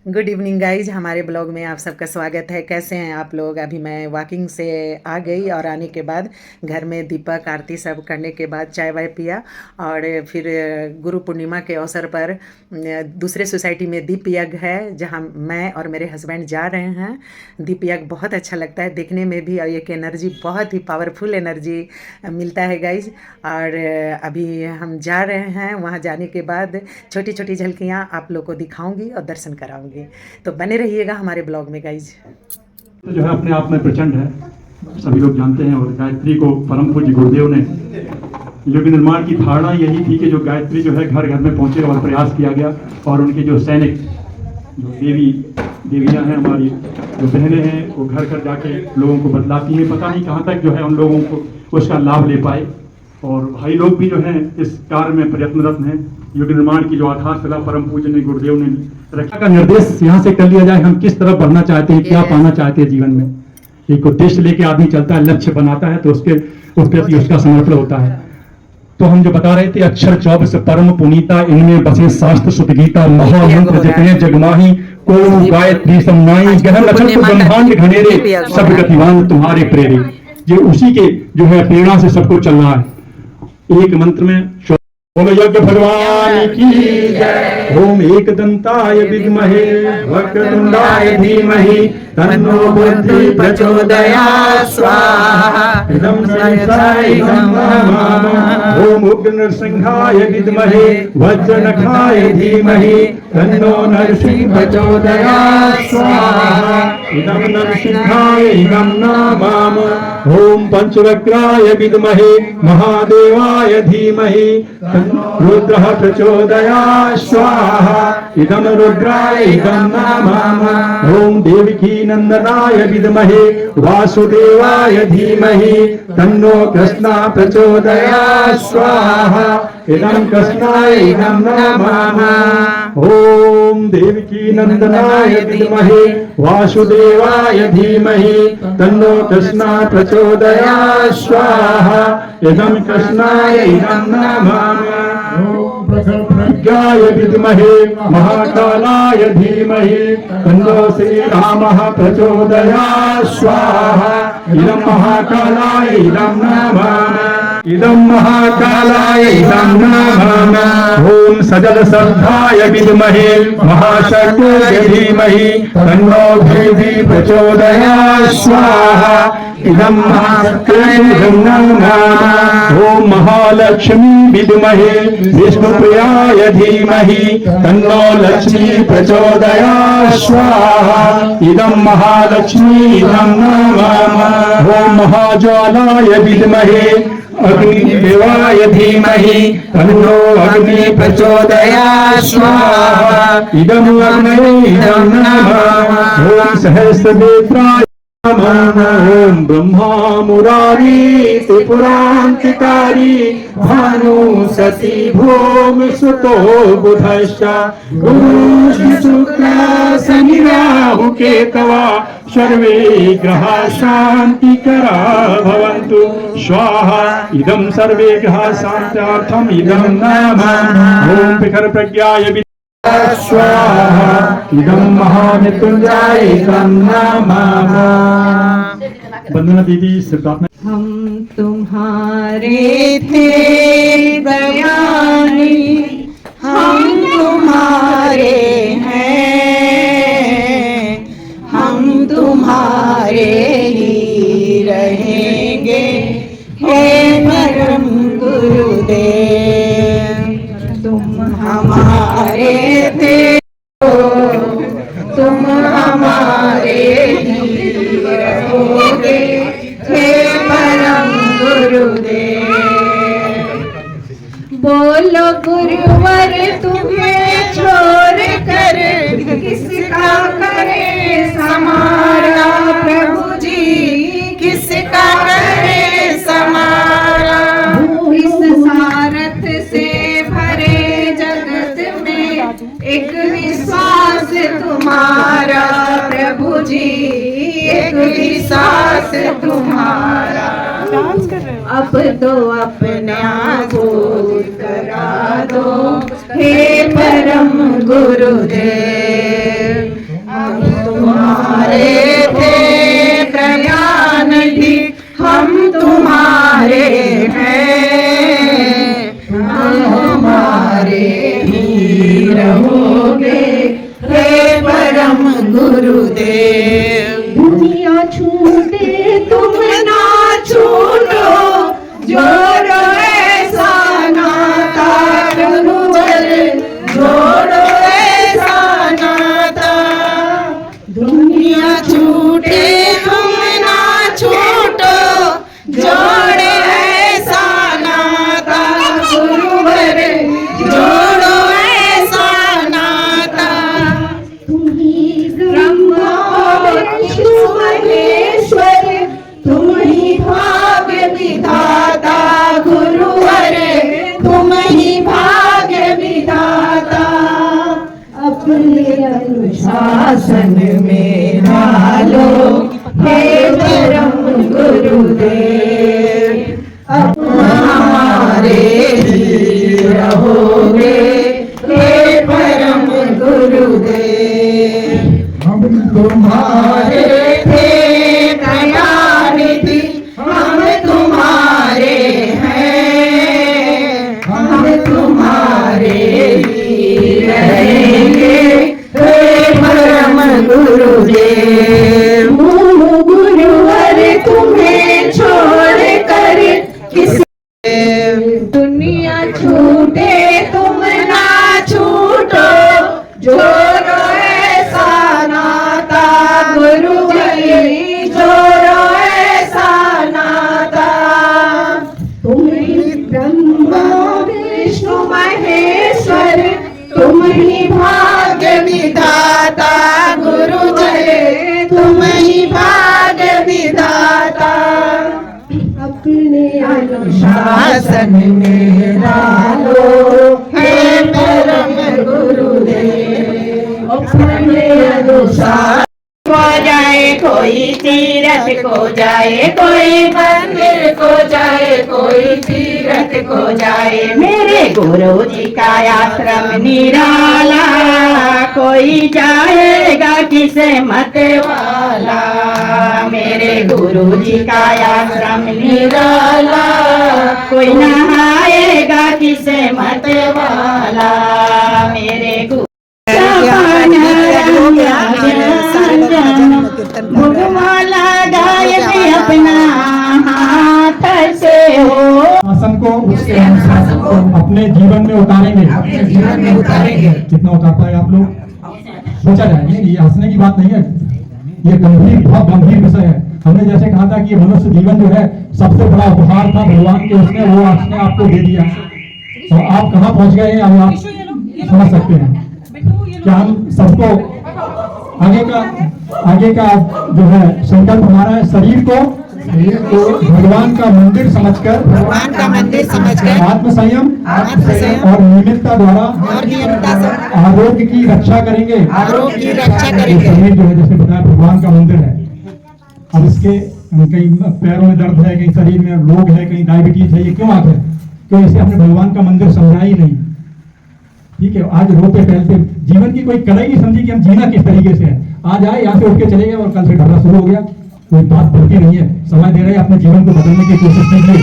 Good evening guys, हमारे blog में आप सबका स्वागत है। कैसे हैं आप लोग? अभी मैं वॉकिंग से आ गई और आने के बाद घर में दीपक आरती सब करने के बाद चाय वाय पिया और फिर गुरु पूर्णिमा के अवसर पर दूसरे सोसाइटी में दीप यज्ञ है जहां मैं और मेरे हस्बैंड जा रहे हैं। दीप यज्ञ बहुत अच्छा लगता है देखने में भी और एक एनर्जी बहुत ही पावरफुल एनर्जी मिलता है गाइज। और अभी हम जा रहे हैं, वहां जाने के बाद छोटी छोटी झलकियाँ आप लोग को दिखाऊंगी और दर्शन कराऊंगी। तो बने रहिएगा हमारे ब्लॉग में गाइज। तो जो है अपने आप में प्रचंड है, सभी लोग जानते हैं। और गायत्री को परम पूज्य गुरुदेव ने योग निर्माण की धारणा यही थी कि जो गायत्री जो है घर घर में पहुंचे और प्रयास किया गया। और उनके जो सैनिक जो देवियां हैं, हमारी जो बहनें हैं, वो घर घर जाके लोगों को बतलाती हैं। पता नहीं कहाँ तक जो है उन लोगों को उसका लाभ ले पाए। और भाई लोग भी जो हैं इस कार्य में प्रयत्नरत हैं। योग निर्माण की जो आधारशिला परम पूज्य ने गुरुदेव ने रक्षा का निर्देश यहाँ से कर लिया जाए, हम किस तरफ बढ़ना चाहते हैं, क्या पाना चाहते हैं जीवन में। एक उद्देश्य लेके आदमी चलता है, लक्ष्य बनाता है, तो उसके प्रति उसका समर्पण होता है। तो हम जो बता रहे थे, अक्षर 24 परम पुनीता, इनमें बसे शास्त्र सुत गीता, महामंत्र जितने जगमाही को गायत्री समनाई, गहन अक्षर ब्रह्मांड घनेरे, सब गतिवान तुम्हारे प्रेरे। ये उसी के जो है प्रेरणा से सबको चल रहा है। एक मंत्र में बोलो यज्ञ भगवान की जय। ओम एक दंताय विद्महे वक्रतुंडाय धीमहि तन्नो बुद्धि प्रचोदयात् स्वाहा। इदं संसाय नमः। ओम उग्र नरसिंहाय विद्महे वज्रनखाय धीमहि तन्नो नरसिंह प्रचोदयात् स्वाहा। इदं नरसिंहाय नमः। ओम पंचवक्राय विद्महे महादेवाय धीमहि रुद्रः प्रचोदयात् स्वाहा। इदं रुद्राय नमः। ओम देवकी नंदनाय विद्महे वासुदेवाय धीमहि तन्नो कृष्णा प्रचोदयात् स्वाहा। इदं कृष्णाय नमः। ओम देवकी नंदनाय विद्महे वासुदेवाय धीमहि तन्नो कृष्णा प्रचोदयात् स्वाहा। इदं कृष्णाय नमः। प्रज्ञाय विद्महे महाकालाय धीमहि तन्नो श्रीरामः प्रचोदयात् स्वाहा। इदं महाकालाय नमः। इदं महाकालाय नमः। ओम सजल श्रद्धाय विद्महे महाशक्तिये धीमहि तन्नो भैरवी प्रचोदयात् स्वाहा। इदं महाशक्तिये नमः। ओम महालक्ष्मी विद्महे विष्णुप्रियाय धीमहि तन्नो लक्ष्मी प्रचोदयात् स्वाहा। इदं महालक्ष्मी नमः। ओम महाज्वालाय विद्महे अग्निदेवाय धीमहि तन्नो अग्नि प्रचोदयात् स्वाहा। इदं अग्नये नमः। ओम सहस्रनेत्राय ओम ब्रह्मा मुरारी त्रिपुरांतकारी भानु सती भूमि सुतो बुधश्च गुरु शुक्र शनि राहु केतवा सर्वे ग्रहा शांतिकरा भवन्तु स्वाहा। इदं सर्वे ग्रहा शांत्यार्थम इदं नमः। ओम पितर प्रज्ञाय स्वाहा। इदं महामृत्युंजय नमः। वंदना दीदी सिद्धार्थ। हम तुम्हारे थे दयानी, हम तुम्हारे हैं, हम तुम्हारे ही रहेंगे हे परम गुरुदेव। तुम हमारे थे, तुम हमारे ही रहोगे हे परम गुरुदेव। बोलो गुरुवर तुम्हें छोड़ कर किसका करे समारा, प्रभु जी किसका करे समारा। इस सारथ से भरे जगत में एक विश्वास तुम्हारा, प्रभु जी एक विश्वास तुम्हारा। अब तो अपना बोध करा दो हे परम गुरुदेव। गुरुदेव। दुनिया छूटे तुम ना छूटो, जोड़ो ऐसा नाता रघुवर, जोड़ो ऐसा नाता। दुनिया छूटे तुम ना छूटो, जोड़ो ऐसा नाता गुरुवर, जोड़ो ऐसा नाता। तुम ही ब्रह्मा विष्णु महेश्वर, तुम ही भाग्य विधाता गुरुवर, तुम ही भाग्य विधाता। अपने अनुशासन में डालो हे परम गुरुदेव, अब हमारे ही रहोगे हे परम गुरुदेव। हम तुम्हारे थे दयानिधि, हम तुम्हारे हैं, हम तुम्हारे ही रहेंगे हे परम गुरुदेव। गुरुवर तुम्हें छोड़ कर किसी दुनिया छूटे तुम ना छूटो, जोड़ो ऐसा नाता गुरुवर, जोड़ो ऐसा नाता। तुम ही ब्रह्मा विष्णु महेश्वर, तुम ही भाग्य विधाता गुरुजय, तुम ही भाग्य विधाता। अपने अनुशासन में डालो हे परम गुरुदेव, अपने अनुशासन। को जाए कोई तीरथ को जाए, कोई मंदिर को जाए, कोई तीरथ को जाए, मेरे गुरु जी का आश्रम निराला, कोई जाएगा किसे मत वाला। मेरे गुरु जी का आश्रम निराला, कोई नहाएगा किसे मत वाला। मेरे गुरु भगवाला गाय भी अपना हाथ से हो। शासन को उसके अनुशासन को अपने जीवन में उतारेंगे, अपने जीवन में उतारेंगे। कितना उतार पाए आप लोग सोचा जाए। ये हंसने की बात नहीं है, ये गंभीर, बहुत गंभीर विषय है। हमने जैसे कहा था कि मनुष्य जीवन जो है सबसे बड़ा उपहार था भगवान के, उसने वो अपने आपको दे दिया। तो आप कहाँ पहुंच गए हैं अब आप समझ सकते हैं। क्या हम सबको आगे का जो है संकल्प हमारा है, शरीर को भगवान का मंदिर समझकर, भगवान का मंदिर समझकर आत्म संयम और नियमितता द्वारा आरोग्य की रक्षा करेंगे, आरोग्य की रक्षा ये करेंगे। शरीर जो है जैसे बताया भगवान का मंदिर है। अब इसके कहीं पैरों में दर्द है, कहीं शरीर में रोग है, कहीं डायबिटीज है, ये क्यों आता है? क्यों इसे हमने भगवान का मंदिर समझा ही नहीं। ठीक है, आज रोते टहलते जीवन की कोई कला ही नहीं समझी कि हम जीना किस तरीके से है। आज आए यहाँ से उठ के चले गए और कल से ढलना शुरू हो गया, कोई बात बनती नहीं है। समय दे रहे हैं अपने जीवन को बदलने की कोशिश कीजिए।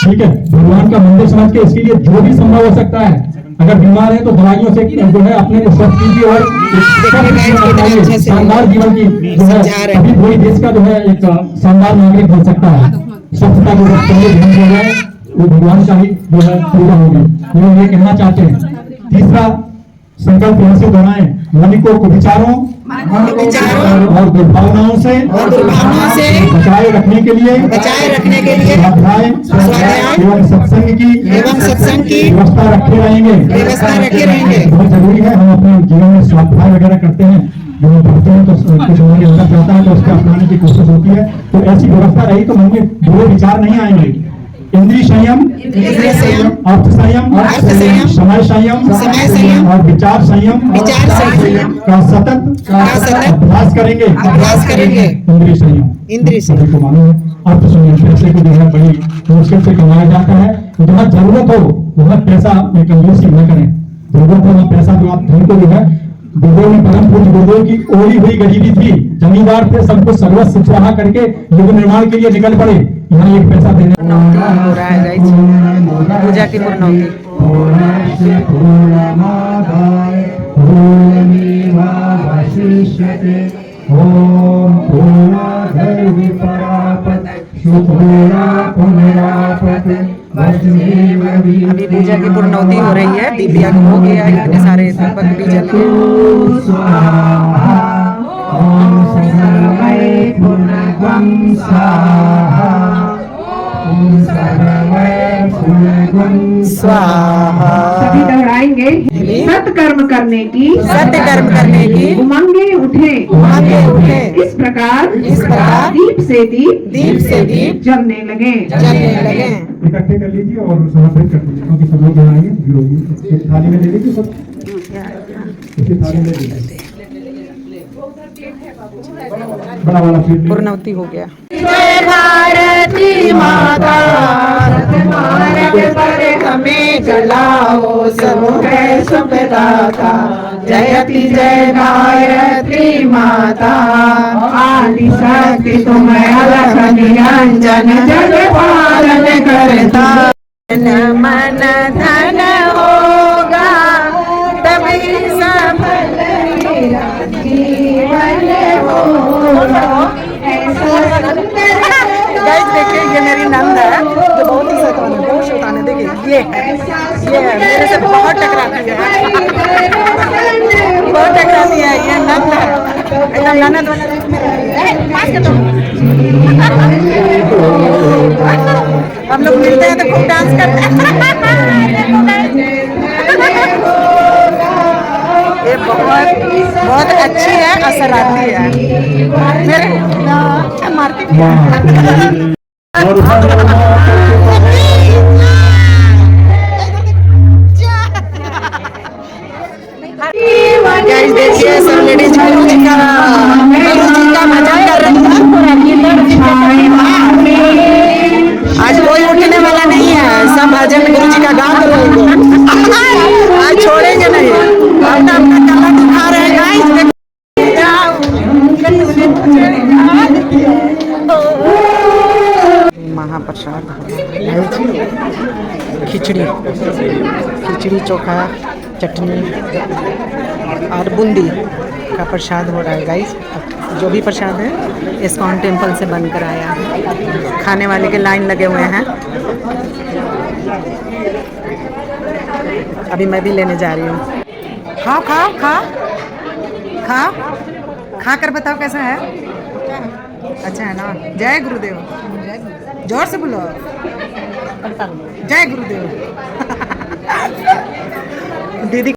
ठीक है, भगवान का मंदिर समझ के इसके लिए जो भी संभव हो सकता है। अगर बीमार है तो दवाइयों से जो है अपने को स्वस्थ कीजिए और शानदार जीवन की जो है अभी पूरी देश का जो है एक शानदार नागरिक बन सकता है। स्वच्छता को ध्यान दिया जाए, वो भगवान का ही जो है पूरा होगी। ये कहना चाहते हैं। तीसरा संकल्प यहाँ से दोहराएं, मन को कुविचारों और दुर्भावनाओं से बचाए रखने के लिए स्वाध्याय एवं सत्संग की व्यवस्था रखे रहेंगे। बहुत जरूरी है, हम अपने जीवन में स्वाध्याय वगैरह करते हैं, जो हम पढ़ते हैं तो कुछ हमारे अंदर जाता है तो उसको अपनाने की कोशिश होती है। तो ऐसी व्यवस्था रही तो मन में बुरे विचार नहीं आएंगे। इंद्रिय संयम, अर्थ संयम, समय संयम और विचार संयम का सतत अभ्यास करेंगे। इंद्रिय संयम सभी को मालूम है। अर्थ संयम, पैसे को जो है बड़ी मुश्किल से कमाया जाता है। तो जहाँ जरूरत हो वहाँ पैसा में कंजूसी न करें। जरूरत हो वहाँ पैसा जो आप धन को जो है, गुरुदेव ने परम पूज्य गुरुदेव की ओढ़ी हुई गरीबी थी, जमींदार थे, सब कुछ सर्वस्व चढ़ा करके युग निर्माण के लिए निकल पड़े। यहाँ एक पैसा देने हो रहा है पूजा की पूर्णौती। भविष्यति ओम पूर्णाधर्मि परापत शुभोरा पुनरापत अभी पूजा की पूर्णौती हो रही है, दीप यज्ञ हो गया, इतने सारे दीपक भी जल गए। ओम सर्वै पूर्णगं स्वाहा ओम सर्वै पूर्णगं स्वाहा। सभी दोहराएंगे। सत्कर्म करने की सत्य कर्म करने की उमंगे उठे उमंगे उठे। इस प्रकार प्रकार दीप से दीप जलने लगे। जलने लगे। इकट्ठे कर लीजिए और समर्पित कर दीजिए क्योंकि सब लोग बनाएंगे योगी एक थाली में ले लीजिए सब उसी थाली में ले लीजिए बड़ा वाला प्लेट पूर्णौती हो गया। जय भारती माता भारत पर हमें जलाओ सब है सुखदाता। जयति जय भारती माता आदि शक्ति तुम अलख निरंजन जग पालन करता। मन धन होगा तभी सफल जीवन होगा। गाइस देखिए, ये मेरी नंद है जो बहुत ही शैतान है, बहुत शैतान है। देखिए ये मेरे से बहुत टकराती है, बहुत टकराती है। ये नंद है, एकदम ननद वाला रूप में रहती है। हम लोग मिलते हैं तो खूब डांस करते हैं। ये बहुत अच्छी है, असराती है। मेरे मारती गाइस देखिए, सब लेडीज गुरु जी का भजन कर रही है। आज कोई उठने वाला नहीं है, सब भजन गुरु जी का गा रहेंगे। आज छोड़ेंगे नहीं, हम अपना कला दिखा रहे हैं गाइस। महाप्रसाद खिचड़ी चोखा चटनी और बूंदी का प्रसाद हो रहा है गाइस। जो भी प्रसाद है इस्कॉन टेम्पल से बनकर आया है। खाने वाले के लाइन लगे हुए हैं। अभी मैं भी लेने जा रही हूँ। खाओ खाओ खाओ खाओ, खा कर बताओ कैसा है। अच्छा है ना। जय गुरुदेव, जोर से बोलो जय गुरुदेव। दीदी